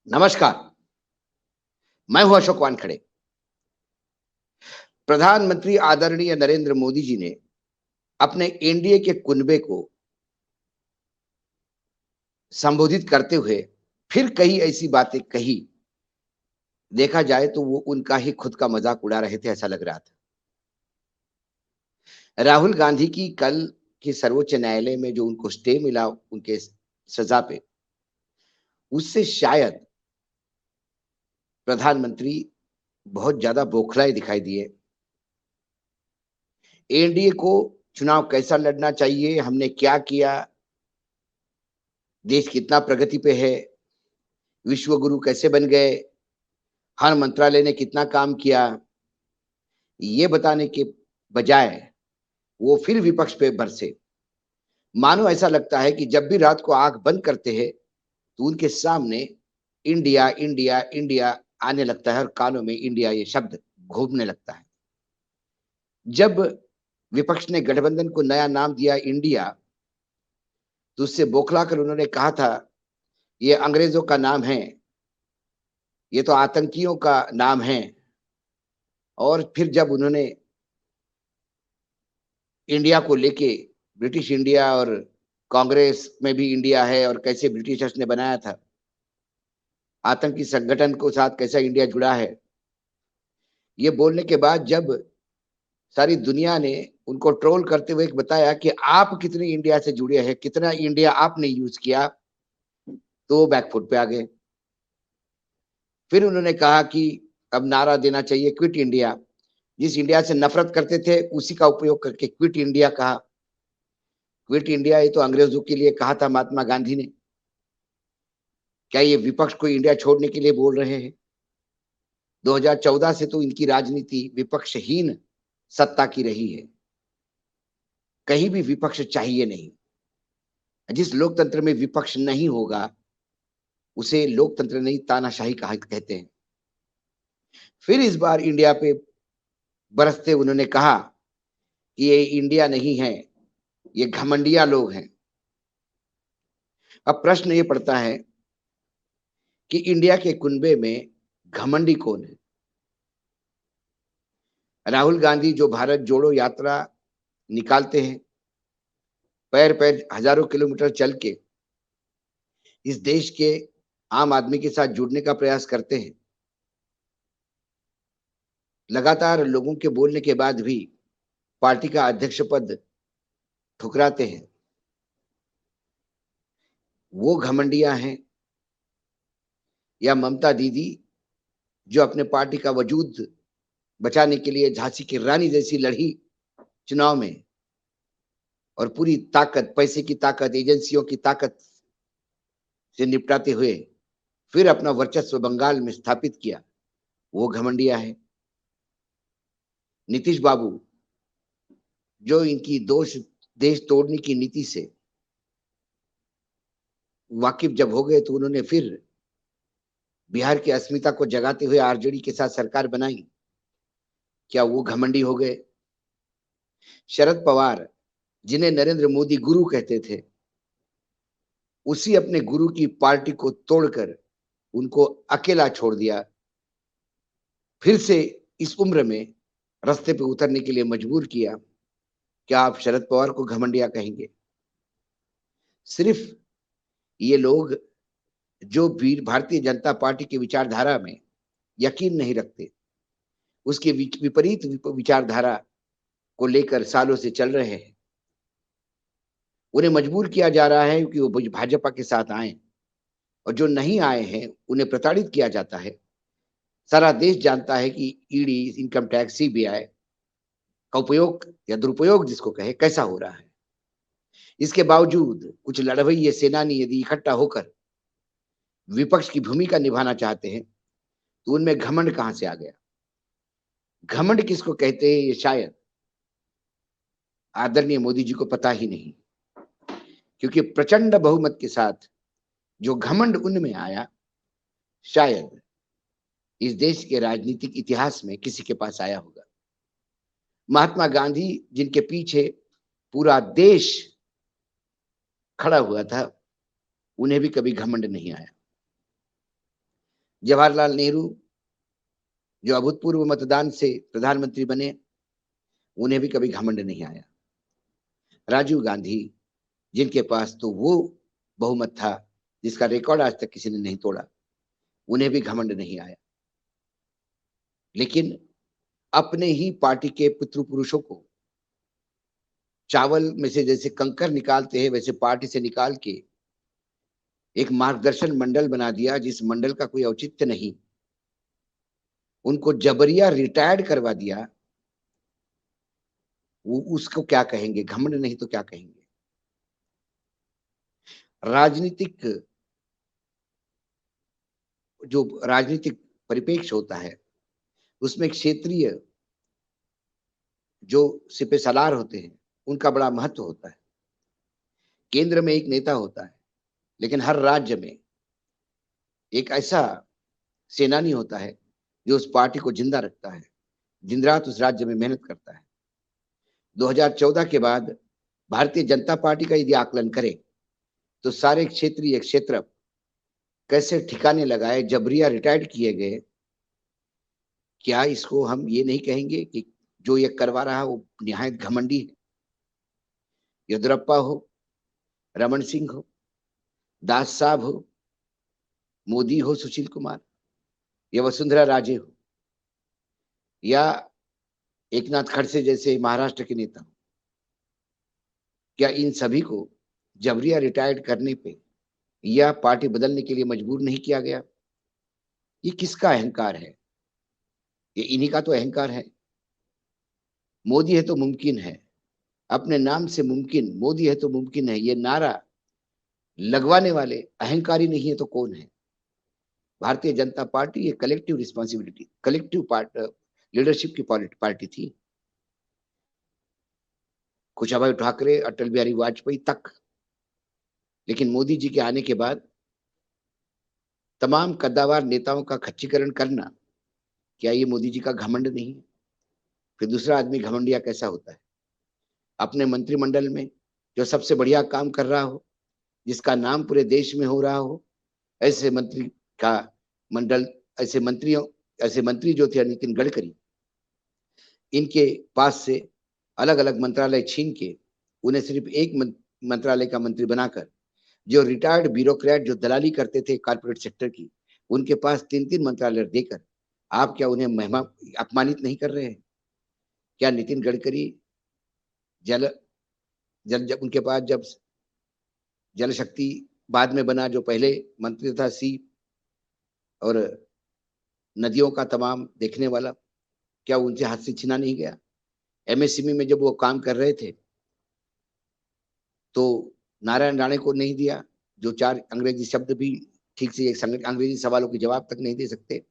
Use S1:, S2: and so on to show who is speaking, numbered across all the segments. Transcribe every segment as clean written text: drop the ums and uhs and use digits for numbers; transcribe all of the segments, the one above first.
S1: नमस्कार। मैं हूं अशोक वानखड़े। प्रधानमंत्री आदरणीय नरेंद्र मोदी जी ने अपने एनडीए के कुनबे को संबोधित करते हुए फिर कई ऐसी बातें कही। देखा जाए तो वो उनका ही खुद का मजाक उड़ा रहे थे, ऐसा लग रहा था। राहुल गांधी की कल के सर्वोच्च न्यायालय में जो उनको स्टे मिला उनके सजा पे, उससे शायद प्रधानमंत्री बहुत ज्यादा बौखलाए दिखाई दिए। एनडीए को चुनाव कैसा लड़ना चाहिए, हमने क्या किया, देश कितना प्रगति पे है, विश्व गुरु कैसे बन गए, हर मंत्रालय ने कितना काम किया, ये बताने के बजाय वो फिर विपक्ष पे बरसे। मानो ऐसा लगता है कि जब भी रात को आंख बंद करते हैं तो उनके सामने इंडिया इंडिया इंडिया आने लगता है और कानों में इंडिया ये शब्द घूमने लगता है। जब विपक्ष ने गठबंधन को नया नाम दिया इंडिया, तो उससे बौखला कर उन्होंने कहा था ये अंग्रेजों का नाम है, ये तो आतंकियों का नाम है। और फिर जब उन्होंने इंडिया को लेके ब्रिटिश इंडिया और कांग्रेस में भी इंडिया है और कैसे ब्रिटिशर्स ने बनाया था, आतंकी संगठन को साथ कैसा इंडिया जुड़ा है, ये बोलने के बाद जब सारी दुनिया ने उनको ट्रोल करते हुए बताया कि आप कितनी इंडिया से जुड़े हैं, कितना इंडिया आपने यूज किया, तो वो बैकफुट पे आ गए। फिर उन्होंने कहा कि अब नारा देना चाहिए क्विट इंडिया। जिस इंडिया से नफरत करते थे उसी का उपयोग करके क्विट इंडिया कहा। क्विट इंडिया ये तो अंग्रेजों के लिए कहा था महात्मा गांधी ने। क्या ये विपक्ष को इंडिया छोड़ने के लिए बोल रहे हैं? 2014 से तो इनकी राजनीति विपक्षहीन सत्ता की रही है। कहीं भी विपक्ष चाहिए नहीं। जिस लोकतंत्र में विपक्ष नहीं होगा उसे लोकतंत्र नहीं तानाशाही कहा कहते हैं। फिर इस बार इंडिया पे बरसते उन्होंने कहा कि ये इंडिया नहीं है, ये घमंडिया लोग हैं। अब प्रश्न ये पड़ता है कि इंडिया के कुनबे में घमंडी कौन है? राहुल गांधी जो भारत जोड़ो यात्रा निकालते हैं, पैर पैर हजारों किलोमीटर चल के इस देश के आम आदमी के साथ जुड़ने का प्रयास करते हैं, लगातार लोगों के बोलने के बाद भी पार्टी का अध्यक्ष पद ठुकराते हैं, वो घमंडियां हैं? या ममता दीदी जो अपने पार्टी का वजूद बचाने के लिए झांसी की रानी जैसी लड़ी चुनाव में और पूरी ताकत, पैसे की ताकत, एजेंसियों की ताकत से निपटाते हुए फिर अपना वर्चस्व बंगाल में स्थापित किया, वो घमंडिया है? नीतीश बाबू जो इनकी दोष देश तोड़ने की नीति से वाकिफ जब हो गए तो उन्होंने फिर बिहार की अस्मिता को जगाते हुए आरजेडी के साथ सरकार बनाई, क्या वो घमंडी हो गए? शरद पवार जिन्हें नरेंद्र मोदी गुरु कहते थे, उसी अपने गुरु की पार्टी को तोड़कर उनको अकेला छोड़ दिया, फिर से इस उम्र में रास्ते पे उतरने के लिए मजबूर किया। क्या आप शरद पवार को घमंडिया कहेंगे? सिर्फ ये लोग जो वीर भारतीय जनता पार्टी की विचारधारा में यकीन नहीं रखते, उसके विपरीत विचारधारा को लेकर सालों से चल रहे हैं, उन्हें मजबूर किया जा रहा है कि वो भाजपा के साथ आए, और जो नहीं आए हैं उन्हें प्रताड़ित किया जाता है। सारा देश जानता है कि ईडी, इनकम टैक्स, सीबीआई का उपयोग या दुरुपयोग जिसको कहे कैसा हो रहा है। इसके बावजूद कुछ लड़वैये सेनानी यदि इकट्ठा होकर विपक्ष की भूमिका निभाना चाहते हैं तो उनमें घमंड कहां से आ गया? घमंड किसको कहते हैं ये शायद आदरणीय मोदी जी को पता ही नहीं, क्योंकि प्रचंड बहुमत के साथ जो घमंड उनमें आया, शायद इस देश के राजनीतिक इतिहास में किसी के पास आया होगा। महात्मा गांधी जिनके पीछे पूरा देश खड़ा हुआ था, उन्हें भी कभी घमंड नहीं आया। जवाहरलाल नेहरू जो अभूतपूर्व मतदान से प्रधानमंत्री बने, उन्हें भी कभी घमंड नहीं आया। राजीव गांधी, जिनके पास तो वो बहुमत था जिसका रिकॉर्ड आज तक किसी ने नहीं तोड़ा, उन्हें भी घमंड नहीं आया। लेकिन अपने ही पार्टी के पितृ पुरुषों को चावल में से जैसे कंकर निकालते हैं, वैसे पार्टी से निकाल के एक मार्गदर्शन मंडल बना दिया, जिस मंडल का कोई औचित्य नहीं। उनको जबरिया रिटायर्ड करवा दिया। वो उसको क्या कहेंगे? घमंड नहीं तो क्या कहेंगे? राजनीतिक जो राजनीतिक परिप्रेक्ष्य होता है, उसमें क्षेत्रीय जो सिपह सालार होते हैं, उनका बड़ा महत्व होता है। केंद्र में एक नेता होता है, लेकिन हर राज्य में एक ऐसा सेनानी होता है जो उस पार्टी को जिंदा रखता है, दिन रात उस राज्य में मेहनत करता है। 2014 के बाद भारतीय जनता पार्टी का यदि आकलन करें तो सारे क्षेत्रीय क्षेत्र कैसे ठिकाने लगाए, जबरिया रिटायर्ड किए गए। क्या इसको हम ये नहीं कहेंगे कि जो ये करवा रहा है वो निहायत घमंडी है? येदियुरप्पा हो, रमन सिंह हो, दास साहब हो, मोदी हो, सुशील कुमार, या वसुंधरा राजे हो, या एकनाथ खड़से जैसे महाराष्ट्र के नेता हो, क्या इन सभी को जबरिया रिटायर्ड करने पे या पार्टी बदलने के लिए मजबूर नहीं किया गया? ये किसका अहंकार है? ये इन्हीं का तो अहंकार है। मोदी है तो मुमकिन है, अपने नाम से मुमकिन, मोदी है तो मुमकिन है, ये नारा लगवाने वाले अहंकारी नहीं है तो कौन है? भारतीय जनता पार्टी ये कलेक्टिव रिस्पॉन्सिबिलिटी, कलेक्टिव लीडरशिप की पार्टी थी। कुशाभाई ठाकरे, अटल बिहारी वाजपेयी तक। लेकिन मोदी जी के आने के बाद तमाम कद्दावर नेताओं का खच्चीकरण करना, क्या ये मोदी जी का घमंड नहीं है? फिर दूसरा आदमी घमंडिया कैसा होता है? अपने मंत्रिमंडल में जो सबसे बढ़िया काम कर रहा हो, जिसका नाम पूरे देश में हो रहा हो, ऐसे मंत्री का मंडल, ऐसे मंत्री जो थे नितिन गडकरी, इनके पास से अलग अलग मंत्रालय छीन के उन्हें सिर्फ एक मंत्रालय का मंत्री बनाकर, जो रिटायर्ड ब्यूरोक्रेट जो दलाली करते थे कारपोरेट सेक्टर की, उनके पास 3-3 मंत्रालय देकर आप क्या उन्हें महिमा अपमानित नहीं कर रहे हैं? क्या नितिन गडकरी जल जल जब उनके पास जब जल शक्ति बाद में बना, जो पहले मंत्री था सी और नदियों का तमाम देखने वाला, क्या उनसे हाथ से छीना नहीं गया? एमएसएमई में जब वो काम कर रहे थे तो नारायण राणे को नहीं दिया, जो 4 अंग्रेजी शब्द भी ठीक से एक अंग्रेजी सवालों के जवाब तक नहीं दे सकते,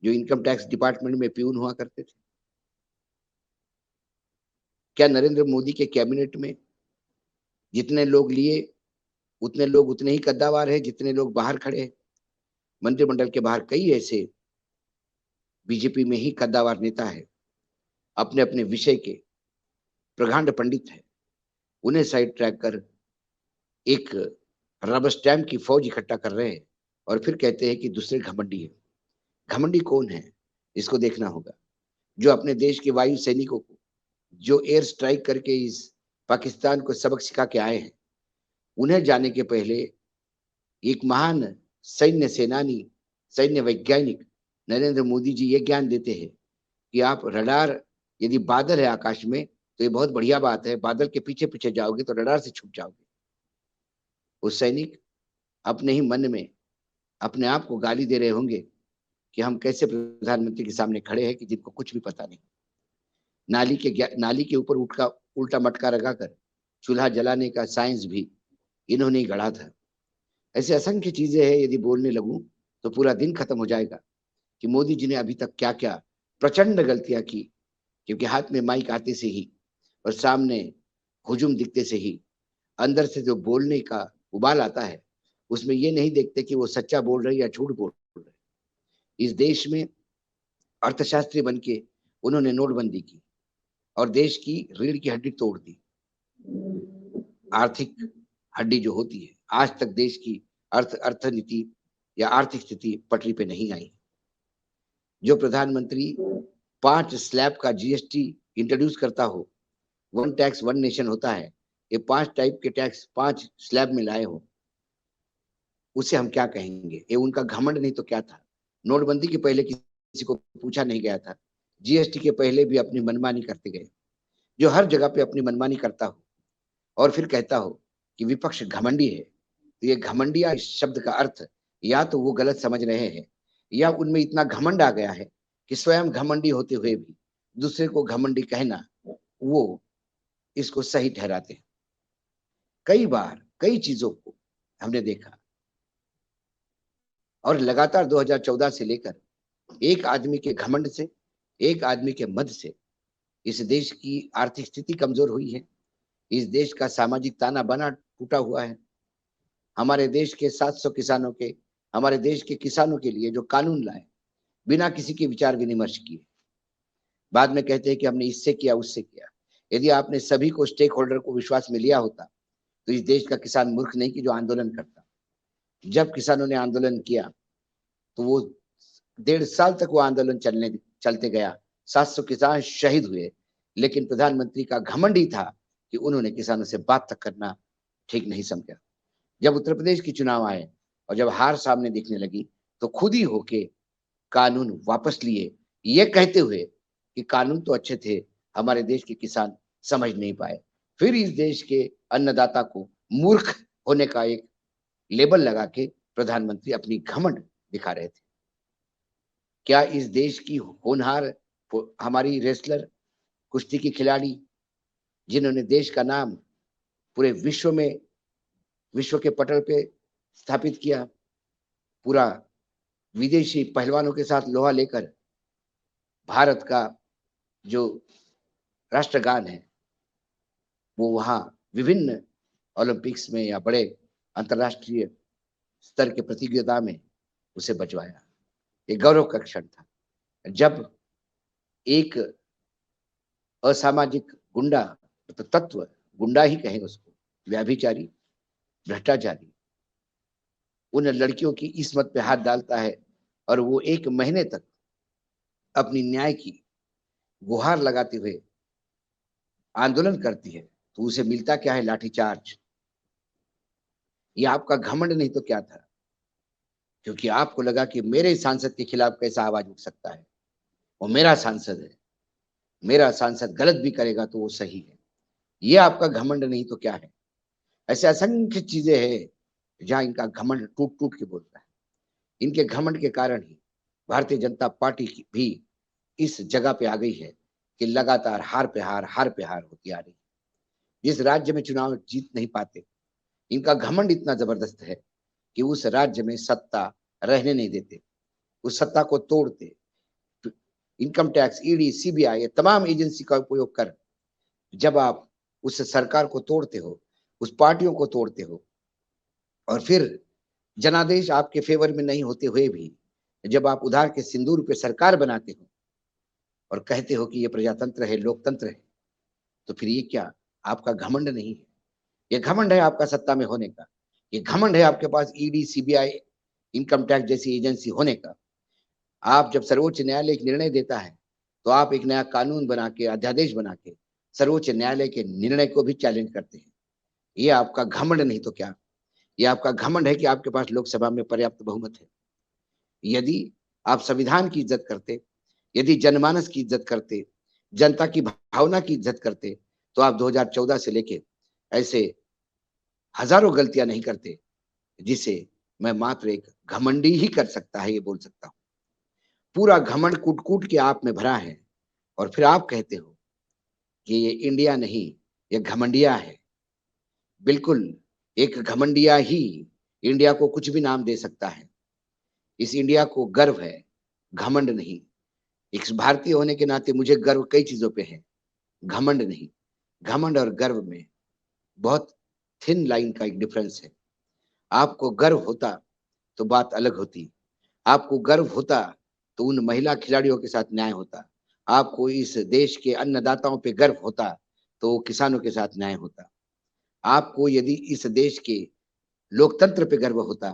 S1: जो इनकम टैक्स डिपार्टमेंट में प्यून हुआ करते थे। क्या नरेंद्र मोदी के कैबिनेट में जितने लोग लिए उतने लोग उतने ही कद्दावर हैं जितने लोग बाहर खड़े हैं? मंत्रिमंडल के बाहर कई ऐसे बीजेपी में ही कद्दावर नेता है, अपने अपने विषय के प्रगांड पंडित है, उन्हें साइड ट्रैक कर एक रबर स्टैम्प की फौज इकट्ठा कर रहे हैं और फिर कहते हैं कि दूसरे घमंडी है। घमंडी कौन है? इसको देखना होगा। जो अपने देश के वायु सैनिकों को जो एयर स्ट्राइक करके इस पाकिस्तान को सबक सिखा के आए हैं, उन्हें जाने के पहले एक महान सैन्य सेनानी, सैन्य वैज्ञानिक नरेंद्र मोदी जी ये ज्ञान देते हैं कि आप रडार, यदि बादल है आकाश में तो ये बहुत बढ़िया बात है, बादल के पीछे पीछे जाओगे तो रडार से छुप जाओगे। वो सैनिक अपने ही मन में अपने आप को गाली दे रहे होंगे कि हम कैसे प्रधानमंत्री के सामने खड़े हैं कि जिनको कुछ भी पता नहीं। नाली के ऊपर उल्टा मटका लगाकर चूल्हा जलाने का साइंस भी इन्होंने ही गढ़ा था। ऐसे असंख्य चीजें हैं, यदि बोलने लगूं तो पूरा दिन खत्म हो जाएगा कि मोदी जी ने अभी तक क्या क्या प्रचंड गलतियां की। क्योंकि हाथ में माइक आते से ही और सामने हुजूम दिखते से ही अंदर से जो बोलने का उबाल आता है, उसमें ये नहीं देखते कि वो सच्चा बोल रहे या झूठ बोल रहे। इस देश में अर्थशास्त्री बन के उन्होंने नोटबंदी की और देश की रीढ़ की हड्डी तोड़ दी। आर्थिक हड्डी जो होती है, आज तक देश की अर्थनीति या आर्थिक स्थिति पटरी पे नहीं आई। जो प्रधानमंत्री 5 स्लैब का जीएसटी इंट्रोड्यूस करता हो, वन टैक्स वन नेशन होता है, ये 5 टाइप के टैक्स 5 स्लैब में लाए हो, उसे हम क्या कहेंगे? ये उनका घमंड नहीं तो क्या था? नोटबंदी के पहले किसी को पूछा नहीं गया था, जीएसटी के पहले भी अपनी मनमानी करते गए। जो हर जगह पे अपनी मनमानी करता हो और फिर कहता हो कि विपक्ष घमंडी है, तो ये घमंडिया इस शब्द का अर्थ या तो वो गलत समझ रहे हैं या उनमें इतना घमंड आ गया है कि स्वयं घमंडी होते हुए भी दूसरे को घमंडी कहना, वो इसको सही ठहराते हैं। कई बार कई चीजों को हमने देखा और लगातार 2014 से लेकर एक आदमी के घमंड से, एक आदमी के मद से इस देश की आर्थिक स्थिति कमजोर हुई है। इस देश का सामाजिक ताना बाना टूटा हुआ है। हमारे देश के 700 किसानों के, हमारे देश के किसानों के लिए जो कानून लाए बिना किसी के विचार विमर्श किए, बाद में कहते हैं कि हमने इससे किया उससे किया। यदि आपने सभी को स्टेक होल्डर को विश्वास में लिया होता तो इस देश का किसान मूर्ख नहीं कि जो आंदोलन करता। जब किसानों ने आंदोलन किया तो वो 1.5 साल तक वो आंदोलन चलते गया, 700 किसान शहीद हुए, लेकिन प्रधानमंत्री का घमंड ही था कि उन्होंने किसानों से बात तक करना ठीक नहीं समझा। जब उत्तर प्रदेश के चुनाव आए और जब हार सामने दिखने लगी तो खुद ही होके कानून वापस लिए, ये कहते हुए कि कानून तो अच्छे थे, हमारे देश के किसान समझ नहीं पाए। फिर इस देश के अन्नदाता को मूर्ख होने का एक लेबल लगा के प्रधानमंत्री अपनी घमंड दिखा रहे थे। क्या इस देश की होनहार हमारी रेसलर, कुश्ती की खिलाड़ी, जिन्होंने देश का नाम पूरे विश्व में, विश्व के पटल पे स्थापित किया, पूरा विदेशी पहलवानों के साथ लोहा लेकर भारत का जो राष्ट्रगान है वो वहां विभिन्न ओलंपिक्स में या बड़े अंतरराष्ट्रीय स्तर के प्रतियोगिता में उसे बचवाया। ये गौरव का क्षण था जब एक असामाजिक गुंडा, तत्व, गुंडा ही कहें उसको, व्याभिचारी, भ्रष्टाचारी, उन लड़कियों की इस्मत पे हाथ डालता है और वो 1 महीने तक अपनी न्याय की गुहार लगाते हुए आंदोलन करती है, तो उसे मिलता क्या है? लाठीचार्ज। ये आपका घमंड नहीं तो क्या था? क्योंकि आपको लगा कि मेरे सांसद के खिलाफ कैसा आवाज उठ सकता है, वो मेरा सांसद है, मेरा सांसद गलत भी करेगा तो वो सही है। ये आपका घमंड नहीं तो क्या है? ऐसे असंख्य चीजें हैं जहां इनका घमंड टूट टूट के बोलता है। इनके घमंड के कारण ही भारतीय जनता पार्टी की भी इस जगह पे आ गई है कि लगातार हार पे हार होती आ रही है। जिस राज्य में चुनाव जीत नहीं पाते, इनका घमंड इतना जबरदस्त है कि उस राज्य में सत्ता रहने नहीं देते, उस सत्ता को तोड़ते। इनकम टैक्स, ईडी, सीबीआई, तमाम एजेंसी का उपयोग कर जब आप उस सरकार को तोड़ते हो, उस पार्टियों को तोड़ते हो, और फिर जनादेश आपके फेवर में नहीं होते हुए भी जब आप उधार के सिंदूर पे सरकार बनाते हो और कहते हो कि ये प्रजातंत्र है, लोकतंत्र है, तो फिर ये क्या आपका घमंड नहीं है? ये घमंड है आपका सत्ता में होने का, ये घमंड है आपके पास ईडी, सीबीआई, इनकम टैक्स जैसी एजेंसी होने का। आप जब सर्वोच्च न्यायालय एक निर्णय देता है तो आप एक नया कानून बना के, अध्यादेश बना के सर्वोच्च न्यायालय के निर्णय को भी चैलेंज करते हैं। ये आपका घमंड नहीं तो क्या? ये आपका घमंड है कि आपके पास लोकसभा में पर्याप्त बहुमत है। यदि आप संविधान की इज्जत करते, यदि जनमानस की इज्जत करते, जनता की भावना की इज्जत करते, तो आप 2014 से लेके ऐसे हजारों गलतियां नहीं करते जिसे मैं मात्र एक घमंडी ही कर सकता है, ये बोल सकता हूं। पूरा घमंड कूट कूट के आप में भरा है और फिर आप कहते हो कि ये इंडिया नहीं, ये घमंडिया है। बिल्कुल, एक घमंडिया ही इंडिया को कुछ भी नाम दे सकता है। इस इंडिया को गर्व है, घमंड नहीं। एक भारतीय होने के नाते मुझे गर्व कई चीजों पे है, घमंड नहीं। घमंड और गर्व में बहुत थिन लाइन का एक डिफरेंस है। आपको गर्व होता तो बात अलग होती, आपको गर्व होता तो उन महिला खिलाड़ियों के साथ न्याय होता, आपको इस देश के अन्नदाताओं पे गर्व होता तो किसानों के साथ न्याय होता, आपको यदि इस देश के लोकतंत्र पे गर्व होता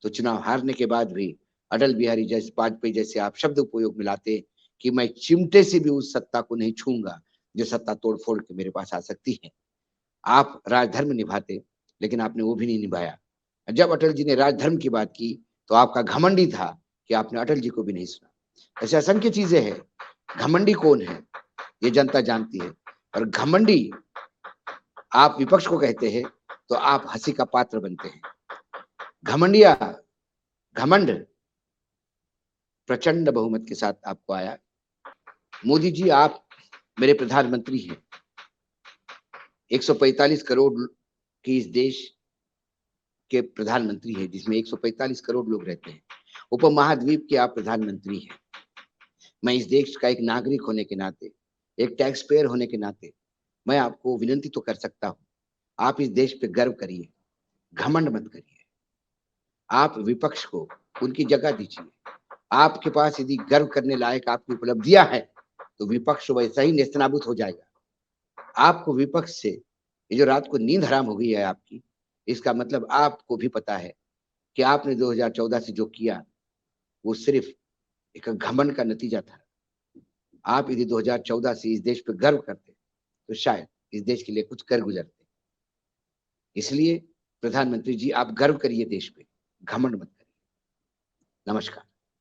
S1: तो चुनाव हारने के बाद भी अटल बिहारी जैसे वाजपेयी जैसे आप शब्द उपयोग मिलाते कि मैं चिमटे से भी उस सत्ता को नहीं छूंगा जो सत्ता तोड़ फोड़ के मेरे पास आ सकती है। आप राजधर्म निभाते, लेकिन आपने वो भी नहीं निभाया। जब अटल जी ने राजधर्म की बात की तो आपका घमंडी था कि आपने अटल जी को भी नहीं सुना। ऐसे असंख्य चीजें हैं। घमंडी कौन है ये जनता जानती है, और घमंडी आप विपक्ष को कहते हैं तो आप हंसी का पात्र बनते हैं। घमंडिया, घमंड प्रचंड बहुमत के साथ आपको आया। मोदी जी, आप मेरे प्रधानमंत्री हैं। 145 करोड़ की इस देश के प्रधानमंत्री हैं, जिसमें 145 करोड़ लोग रहते हैं। उपमहाद्वीप के आप प्रधानमंत्री हैं। मैं इस देश का एक नागरिक होने के नाते, एक टैक्स पेयर होने के नाते, मैं आपको विनती तो कर सकता हूं, आप इस देश पे गर्व करिए, घमंड मत करिए। आप विपक्ष को उनकी जगह दीजिए। आपके पास यदि गर्व करने लायक आपकी उपलब्धियां हैं तो विपक्ष वैसा ही नेस्तनाबूद हो जाएगा। आपको विपक्ष से ये जो रात को नींद हराम हो गई है आपकी, इसका मतलब आपको भी पता है कि आपने 2014 से जो किया वो सिर्फ एक घमंड का नतीजा था। आप यदि 2014 से इस देश पे गर्व करते तो शायद इस देश के लिए कुछ कर गुजरते। इसलिए प्रधानमंत्री जी, आप गर्व करिए देश पे, घमंड मत करिए। नमस्कार।